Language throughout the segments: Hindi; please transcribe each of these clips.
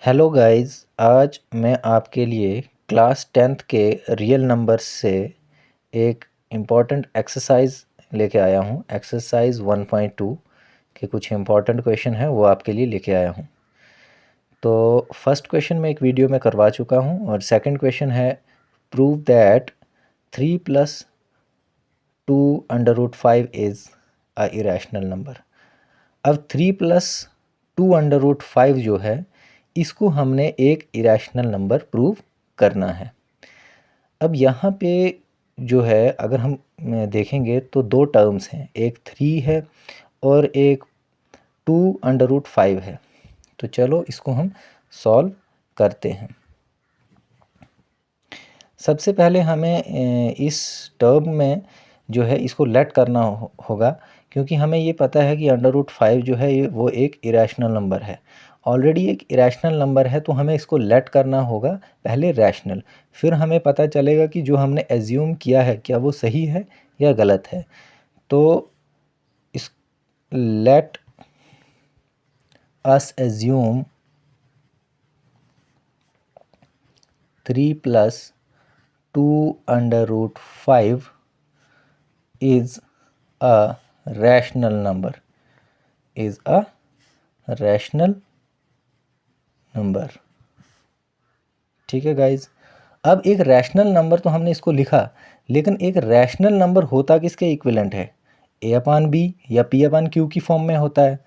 हेलो गाइस, आज मैं आपके लिए क्लास 10th के रियल नंबर्स से एक इम्पॉर्टेंट एक्सरसाइज लेके आया हूँ। एक्सरसाइज 1.2 के कुछ इम्पॉर्टेंट क्वेश्चन है वो आपके लिए लेके आया हूँ। तो फर्स्ट क्वेश्चन मैं एक वीडियो में करवा चुका हूँ और सेकंड क्वेश्चन है prove that 3 + 2√5 is a irrational number. अब 3 + 2√5 जो है इसको हमने एक इरेशनल नंबर प्रूव करना है। अब यहाँ पे जो है अगर हम देखेंगे तो दो टर्म्स हैं, एक 3 है और एक 2√5 है। तो चलो इसको हम सॉल्व करते हैं। सबसे पहले हमें इस टर्म में जो है इसको लेट करना होगा, क्योंकि हमें ये पता है कि √5 जो है वो एक इरेशनल नंबर है। ऑलरेडी एक इरेशनल नंबर है तो हमें इसको लेट करना होगा पहले रैशनल, फिर हमें पता चलेगा कि जो हमने एज्यूम किया है क्या वो सही है या गलत है। तो इस let us assume 3 + 2√5 is a rational number, is a rational number। ठीक है गाइज, अब एक रैशनल नंबर तो हमने इसको लिखा, लेकिन एक रैशनल नंबर होता किसके इक्विवेलेंट है? a/b या p/q की फॉर्म में होता है।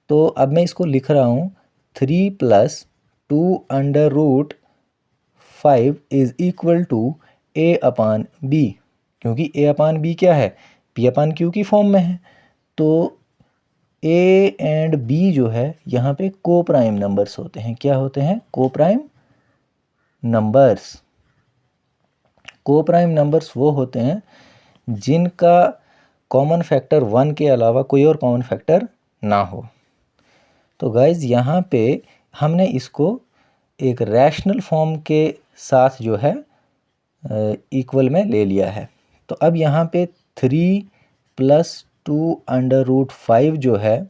तो अब मैं इसको लिख रहा हूँ 3 + 2√5 इज इक्वल टू a/b, क्योंकि a/b क्या है? p/q की फॉर्म में है। तो a एंड b जो है यहाँ पे को प्राइम नंबर्स होते हैं। क्या होते हैं? को प्राइम नंबर्स। को प्राइम नंबर्स वो होते हैं जिनका कॉमन फैक्टर 1 के अलावा कोई और कॉमन फैक्टर ना हो। तो गाइज यहाँ पे हमने इसको एक रैशनल फॉर्म के साथ जो है इक्वल में ले लिया है। तो अब यहाँ पे 3 + 2√5 जो है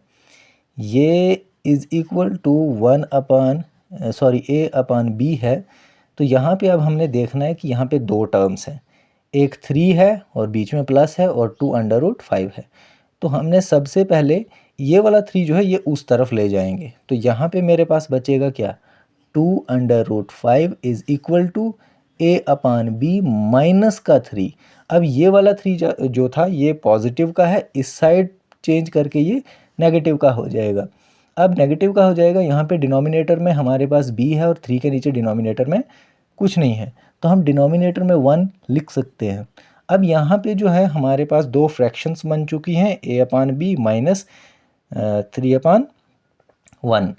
ये इज़ इक्वल टू a/b है। तो यहाँ पे अब हमने देखना है कि यहाँ पे दो टर्म्स हैं, एक 3 है और बीच में प्लस है और 2√5 है। तो हमने सबसे पहले ये वाला 3 जो है ये उस तरफ ले जाएंगे। तो यहाँ पे मेरे पास बचेगा क्या? 2√5 is equal to a/b minus का 3। अब ये वाला 3 जो था ये पॉजिटिव का है, इस साइड चेंज करके ये नेगेटिव का हो जाएगा। अब नेगेटिव का हो जाएगा, यहाँ पे डिनोमिनेटर में हमारे पास b है और 3 के नीचे डिनोमिनेटर में कुछ नहीं है, तो हम डिनोमिनेटर में 1 लिख सकते हैं। अब यहाँ पे जो है हमारे पास दो फ्रैक्शंस बन चुकी हैं, a/b माइनस 3/1।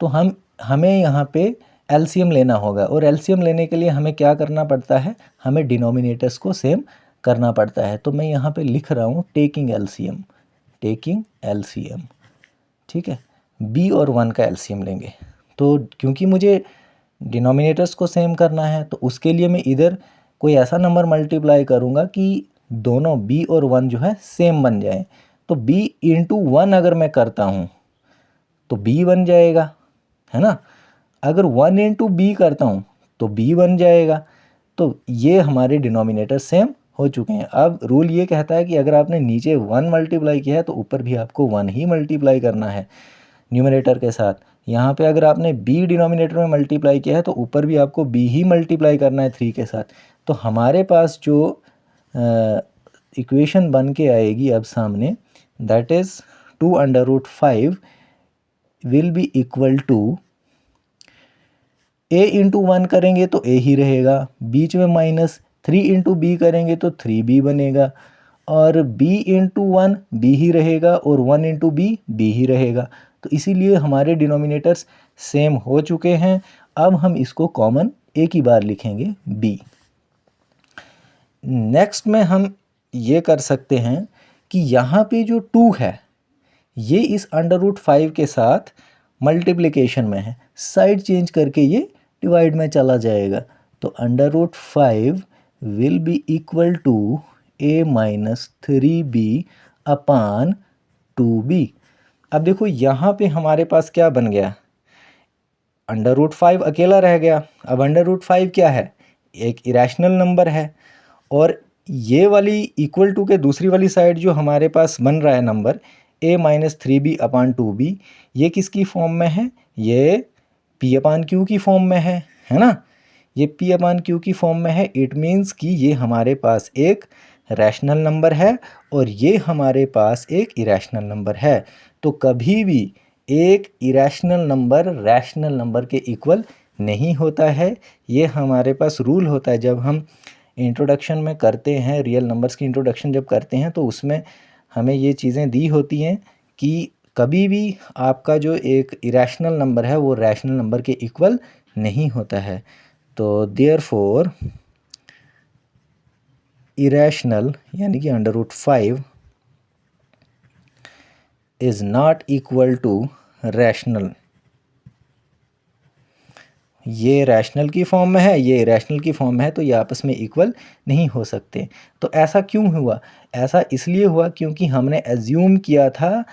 तो हमें यहाँ पे एलसीएम लेना होगा, और एलसीएम लेने के लिए हमें क्या करना पड़ता है? हमें डिनोमिनेटर्स को सेम करना पड़ता है। तो मैं यहाँ पे लिख रहा हूँ टेकिंग एलसीएम, टेकिंग एलसीएम। ठीक है, b और 1 का एलसीएम लेंगे। तो क्योंकि मुझे डिनोमिनेटर्स को सेम करना है तो उसके लिए मैं इधर कोई ऐसा नंबर मल्टीप्लाई करूँगा कि दोनों b और 1 जो है सेम बन जाए। तो b × 1 अगर मैं करता हूँ तो b बन जाएगा, है ना। अगर 1 × b करता हूँ तो b बन जाएगा। तो ये हमारे डिनोमिनेटर सेम हो चुके हैं। अब रूल ये कहता है कि अगर आपने नीचे 1 मल्टीप्लाई किया है तो ऊपर भी आपको 1 ही मल्टीप्लाई करना है न्यूमरेटर के साथ। यहाँ पे अगर आपने b डिनोमिनेटर में मल्टीप्लाई किया है तो ऊपर भी आपको b ही मल्टीप्लाई करना है 3 के साथ। तो हमारे पास जो इक्वेशन बन के आएगी अब सामने, that is 2√5 will be equal to a × 1 करेंगे तो a ही रहेगा, बीच में माइनस 3 × b करेंगे तो 3b बनेगा, और b × 1 b ही रहेगा और 1 × b b ही रहेगा। तो इसीलिए हमारे डिनोमिनेटर्स सेम हो चुके हैं। अब हम इसको कॉमन एक ही बार लिखेंगे b। नेक्स्ट में हम ये कर सकते हैं कि यहाँ पे जो 2 है ये इस √5 के साथ मल्टीप्लिकेशन में है, साइड चेंज करके ये डिवाइड में चला जाएगा। तो √5 will be equal to a minus 3b upon 2b। अब देखो यहाँ पे हमारे पास क्या बन गया? अंडर रूट 5 अकेला रह गया। अब अंडर रूट 5 क्या है, एक इरेशनल नंबर है। और ये वाली इक्वल टू के दूसरी वाली साइड जो हमारे पास बन रहा है नंबर a-3b/2b, ये किसकी फॉर्म में है, ये p/q की फॉर्म में है ना। ये p/q की फॉर्म में है। इट मीन्स कि ये हमारे पास एक रैशनल नंबर है और ये हमारे पास एक इरेशनल नंबर है। तो कभी भी एक इरेशनल नंबर रैशनल नंबर के इक्वल नहीं होता है। ये हमारे पास रूल होता है जब हम इंट्रोडक्शन में करते हैं, रियल नंबर्स की इंट्रोडक्शन जब करते हैं तो उसमें हमें ये चीज़ें दी होती हैं कि कभी भी आपका जो एक इरेशनल नंबर है वो रैशनल नंबर के इक्वल नहीं होता है। तो देयरफॉर इरेशनल यानी कि under root 5 is not equal to rational. ये रैशनल की फॉर्म में है, ये इरेशनल की फॉर्म में है, तो ये आपस में इक्वल नहीं हो सकते। तो ऐसा क्यों हुआ, ऐसा इसलिए हुआ क्योंकि हमने एज्यूम किया था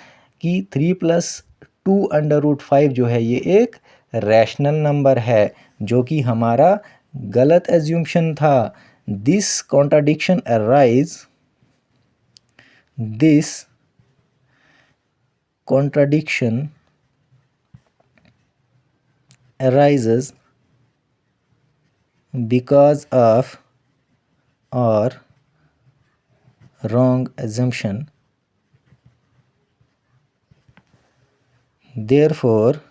कि 3+2√5 जो है ये एक रैशनल नंबर है, जो कि हमारा गलत एज्यूम्शन था। This contradiction arises because of or wrong assumption. Therefore,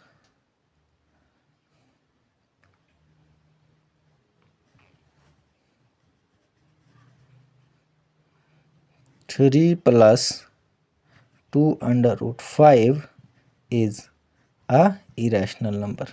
3+2√5 is a irrational number.